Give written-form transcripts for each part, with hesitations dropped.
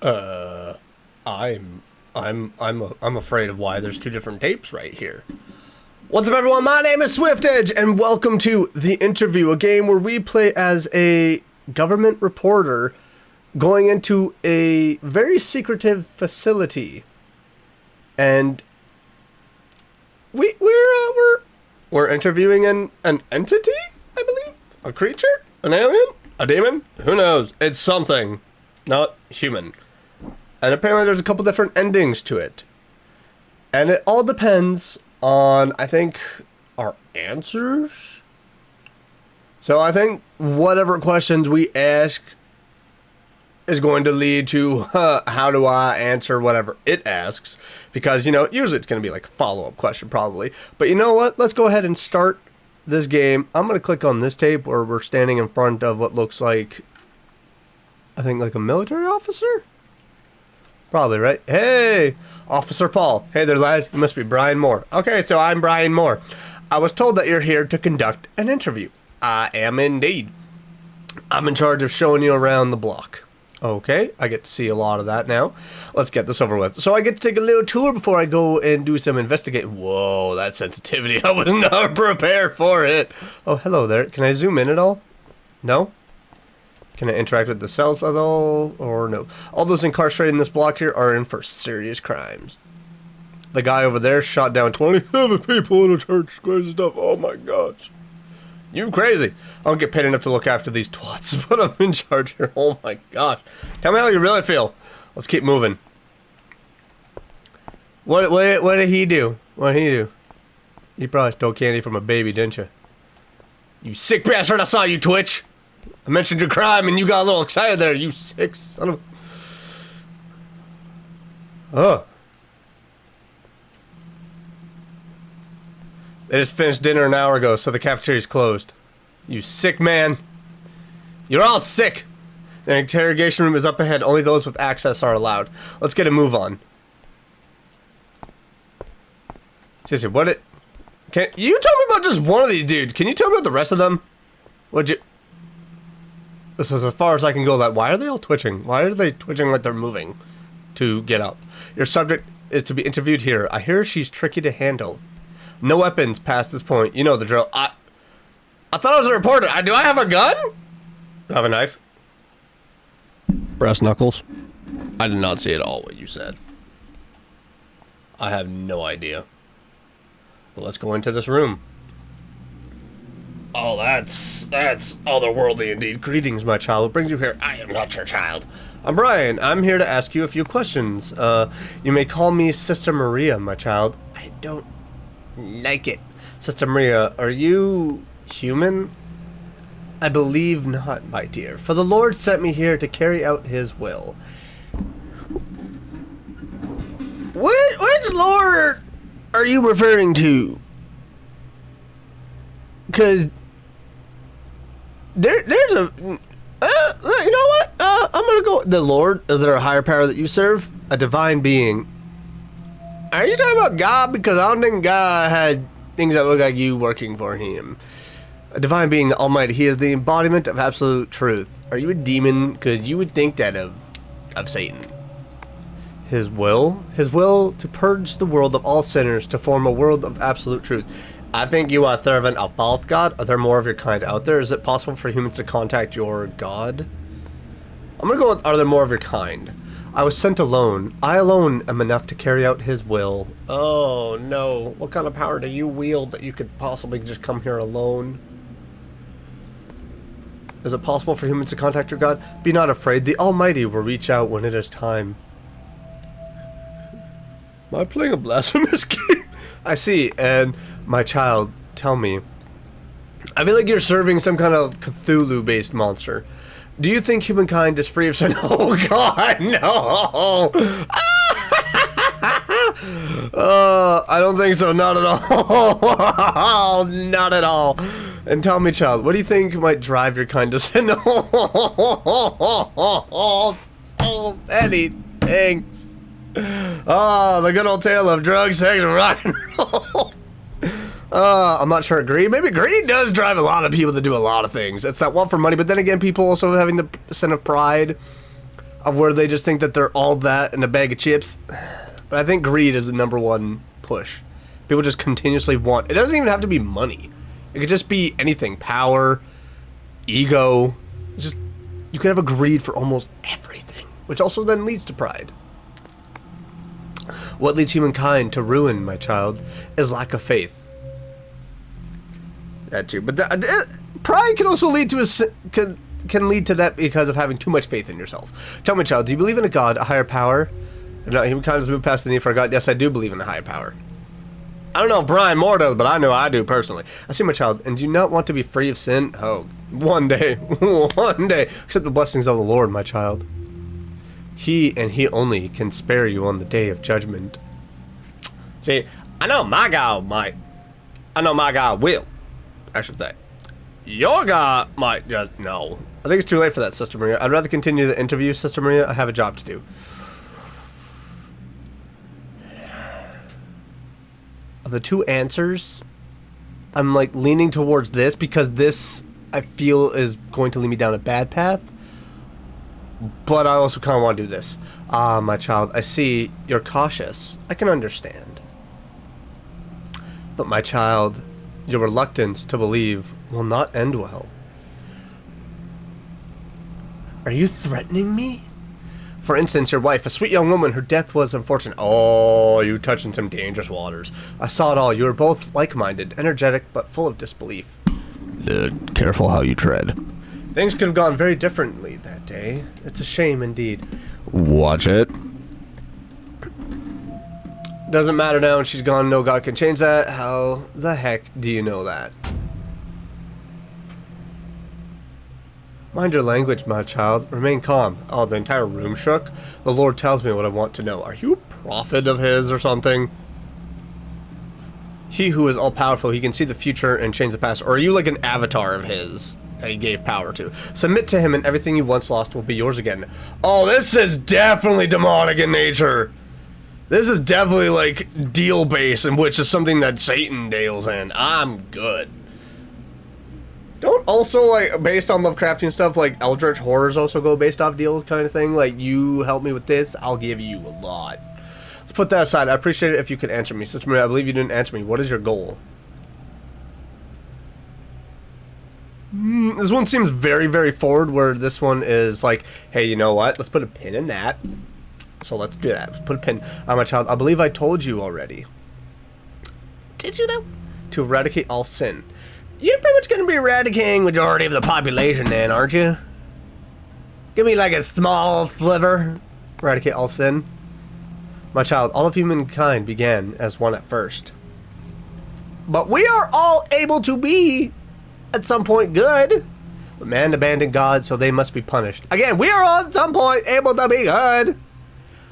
Uh, I'm afraid of why there's two different tapes right here. What's up, everyone? My name is Swift Edge, and welcome to The Interview, a game where we play as a government reporter going into a very secretive facility, and we're interviewing an entity, I believe, a creature, an alien, a demon. Who knows? It's something, not human. And apparently there's a couple different endings to it. And it all depends on, I think, our answers. So I think whatever questions we ask is going to lead to how do I answer whatever it asks. Because, you know, usually it's going to be like a follow-up question probably. But you know what? Let's go ahead and start this game. I'm going to click on this tape where we're standing in front of what looks like, I think, like a military officer? Probably, right? Hey, Officer Paul. Hey there, lad. You must be Brian Moore. Okay, so I'm Brian Moore. I was told that you're here to conduct an interview. I am indeed. I'm in charge of showing you around the block. Okay, I get to see a lot of that now. Let's get this over with. So I get to take a little tour before I go and do some investigating. Whoa, that sensitivity. I was not prepared for it. Oh, hello there. Can I zoom in at all? No? Can I interact with the cells at all, or no? All those incarcerated in this block here are in for serious crimes. The guy over there shot down 27 people in a church. Crazy stuff. Oh my gosh. You crazy. I don't get paid enough to look after these twats, but I'm in charge here. Oh my gosh. Tell me how you really feel. Let's keep moving. What did he do? What did he do? You probably stole candy from a baby, didn't you? You sick bastard, I saw you, Twitch. I mentioned your crime and you got a little excited there, you sick son of... Oh. They just finished dinner an hour ago, so the cafeteria's closed. You sick man. You're all sick. The interrogation room is up ahead. Only those with access are allowed. Let's get a move on. Seriously, what it... Can you tell me about just one of these dudes? Can you tell me about the rest of them? What'd you... This is as far as I can go. That why are they all twitching? Why are they twitching like they're moving to get up? Your subject is to be interviewed here. I hear she's tricky to handle. No weapons past this point. You know the drill. I thought I was a reporter. Do I have a gun? Do I have a knife? Brass knuckles. I did not see at all what you said. I have no idea. But let's go into this room. Oh, that's otherworldly indeed. Greetings, my child. What brings you here? I am not your child. I'm Brian. I'm here to ask you a few questions. You may call me Sister Maria, my child. I don't like it. Sister Maria, are you human? I believe not, my dear. For the Lord sent me here to carry out his will. Which Lord are you referring to? Because there's a... you know what? I'm going to go... The Lord? Is there a higher power that you serve? A divine being. Are you talking about God? Because I don't think God had things that look like you working for him. A divine being, the Almighty. He is the embodiment of absolute truth. Are you a demon? Because you would think that of Satan. His will? His will to purge the world of all sinners to form a world of absolute truth. I think you are servant of false God. Are there more of your kind out there? Is it possible for humans to contact your God? I'm gonna go with, are there more of your kind? I was sent alone. I alone am enough to carry out his will. Oh no. What kind of power do you wield that you could possibly just come here alone? Is it possible for humans to contact your God? Be not afraid. The Almighty will reach out when it is time. Am I playing a blasphemous game? I see, and my child, tell me. I feel like you're serving some kind of Cthulhu-based monster. Do you think humankind is free of sin? Oh God, no! I don't think so, not at all. Not at all. And tell me, child, what do you think might drive your kind to sin? So many things. Oh, the good old tale of drugs, sex, and rock and roll. I'm not sure. Greed? Maybe greed does drive a lot of people to do a lot of things. It's that want for money, but then again, people also having the sin of pride. of where they just think that they're all that in a bag of chips. But I think greed is the number one push. People just continuously want. It doesn't even have to be money. It could just be anything. Power, ego. It's just, you could have a greed for almost everything, which also then leads to pride. What leads humankind to ruin, my child, is lack of faith. That too, but pride can also lead to can lead to that because of having too much faith in yourself. Tell me, child, do you believe in a God, a higher power? No, humankind has moved past the need for a God. Yes, I do believe in a higher power. I don't know if Brian Moore does, but I know I do personally. I see, my child, and do you not want to be free of sin? Oh, one day, one day. Accept the blessings of the Lord, my child. He and he only can spare you on the day of judgment. See, I know my God might. I know my God will. I should say. Your God might just, no. I think it's too late for that, Sister Maria. I'd rather continue the interview, Sister Maria. I have a job to do. Of the two answers, I'm like leaning towards this because this, I feel, is going to lead me down a bad path. But I also kind of want to do this. Ah, my child, I see you're cautious. I can understand. But my child, your reluctance to believe will not end well. Are you threatening me? For instance, your wife, a sweet young woman, her death was unfortunate. Oh, you touching some dangerous waters. I saw it all. You were both like-minded, energetic, but full of disbelief. Careful how you tread. Things could have gone very differently that day. It's a shame indeed. Watch it. Doesn't matter now, and she's gone. No God can change that. How the heck do you know that? Mind your language, my child. Remain calm. Oh, the entire room shook. The Lord tells me what I want to know. Are you a prophet of his or something? He who is all-powerful, he can see the future and change the past. Or are you like an avatar of his that he gave power to? Submit to him and everything you once lost will be yours again. Oh, this is definitely demonic in nature. This is definitely like deal-based, in which is something that Satan deals in. I'm good. Don't also, like, based on Lovecraftian stuff, like, Eldritch Horrors also go based off deals kind of thing? Like, you help me with this, I'll give you a lot. Let's put that aside. I appreciate it if you could answer me. Sister Maria, I believe you didn't answer me. What is your goal? This one seems very, very forward, where this one is like, hey, you know what? Let's put a pin in that. So let's do that. Let's put a pin. My child, I believe I told you already. Did you, though? To eradicate all sin. You're pretty much going to be eradicating majority of the population then, aren't you? Give me like a small sliver. Eradicate all sin. My child, all of humankind began as one at first. But we are all able to be, at some point, good. But man abandoned God, so they must be punished. Again, we are all at some point able to be good.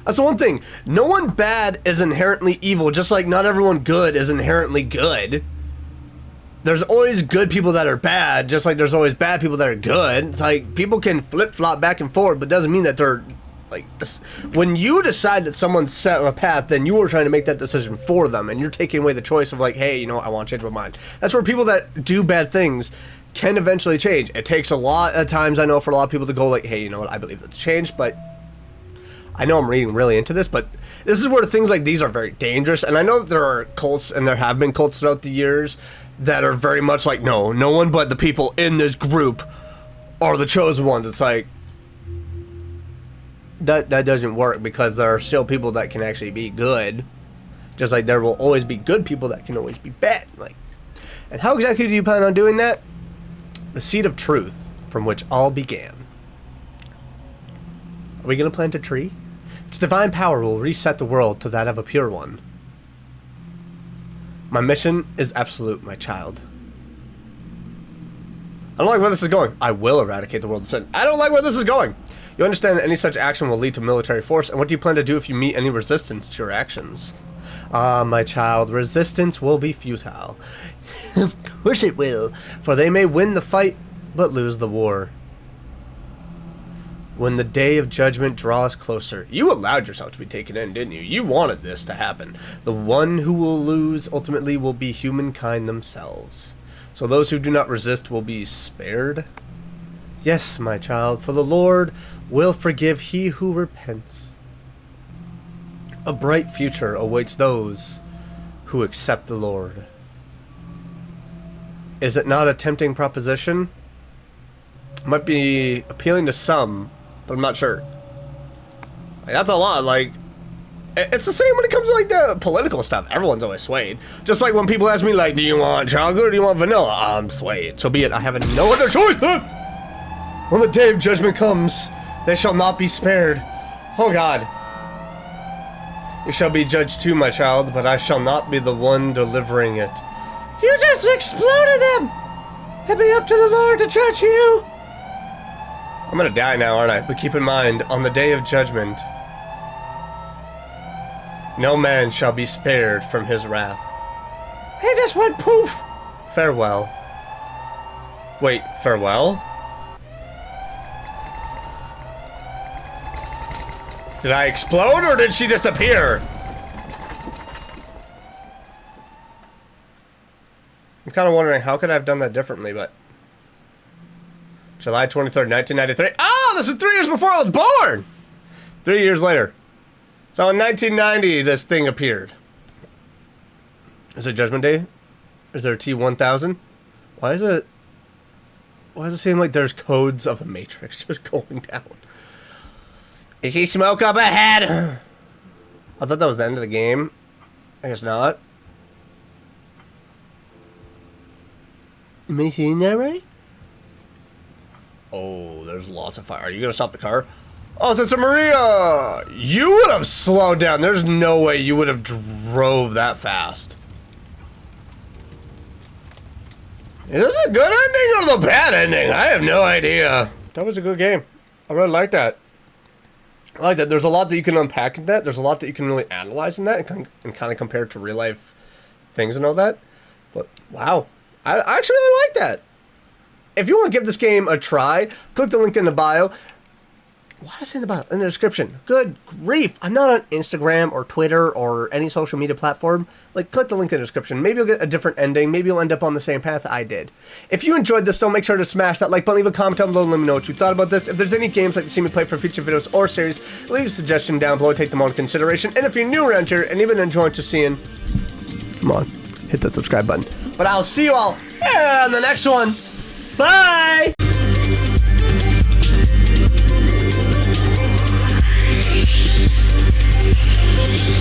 That's the one thing. No one bad is inherently evil, just like not everyone good is inherently good. There's always good people that are bad, just like there's always bad people that are good. It's like, people can flip-flop back and forth, but doesn't mean that they're, like, when you decide that someone's set on a path, then you are trying to make that decision for them, and you're taking away the choice of, like, hey, you know, I want to change my mind. That's where people that do bad things can eventually change. It takes a lot of times, I know, for a lot of people to go, like, hey, you know what, I believe that's changed, but I know I'm reading really into this, but this is where things like these are very dangerous, and I know that there are cults, and there have been cults throughout the years, that are very much like, no one but the people in this group are the chosen ones. It's like, that doesn't work, because there are still people that can actually be good, just like there will always be good people that can always be bad. Like, and how exactly do you plan on doing that? The seed of truth from which all began. Are we going to plant a tree? Its divine power will reset the world to that of a pure one. My mission is absolute, my child. I don't like where this is going. I will eradicate the world of sin. I don't like where this is going. You understand that any such action will lead to military force, and what do you plan to do if you meet any resistance to your actions? Ah, my child, resistance will be futile. Of course it will, for they may win the fight, but lose the war. When the day of judgment draws closer. You allowed yourself to be taken in, didn't you? You wanted this to happen. The one who will lose ultimately will be humankind themselves. So those who do not resist will be spared. Yes, my child, for the Lord will forgive he who repents. A bright future awaits those who accept the Lord. Is it not a tempting proposition? Might be appealing to some, but I'm not sure. Like, that's a lot. Like, it's the same when it comes to like the political stuff. Everyone's always swayed. Just like when people ask me, like, do you want chocolate or do you want vanilla? I'm swayed. So be it. I have no other choice then. When the day of judgment comes, they shall not be spared. Oh God. You shall be judged too, my child, but I shall not be the one delivering it. You just exploded them! It'll be up to the Lord to judge you! I'm gonna die now, aren't I? But keep in mind, on the day of judgment, no man shall be spared from his wrath. He just went poof! Farewell. Wait, farewell? Did I explode or did she disappear? I'm kind of wondering how could I have done that differently, but... July 23rd, 1993. Oh, this is 3 years before I was born! 3 years later. So in 1990, this thing appeared. Is it Judgment Day? Is there a T-1000? Why does it seem like there's codes of the Matrix just going down? Is he smoke up ahead? I thought that was the end of the game. I guess not. Am I seeing that right? Oh, there's lots of fire. Are you gonna stop the car? Oh, Sister Maria! You would have slowed down. There's no way you would have drove that fast. Is this a good ending or the bad ending? I have no idea. That was a good game. I really like that. I like that. There's a lot that you can unpack in that. There's a lot that you can really analyze in that and kind of compare it to real life things and all that. But wow, I actually really like that. If you want to give this game a try, click the link in the bio. Why is it in the bio? In the description. Good grief. I'm not on Instagram or Twitter or any social media platform. Like, click the link in the description. Maybe you'll get a different ending. Maybe you'll end up on the same path I did. If you enjoyed this, though, make sure to smash that like button. Leave a comment down below and let me know what you thought about this. If there's any games like to see me play for future videos or series, leave a suggestion down below. Take them on consideration. And if you're new around here and even enjoying to seeing, come on, hit that subscribe button. But I'll see you all on the next one. Bye! We'll be right back.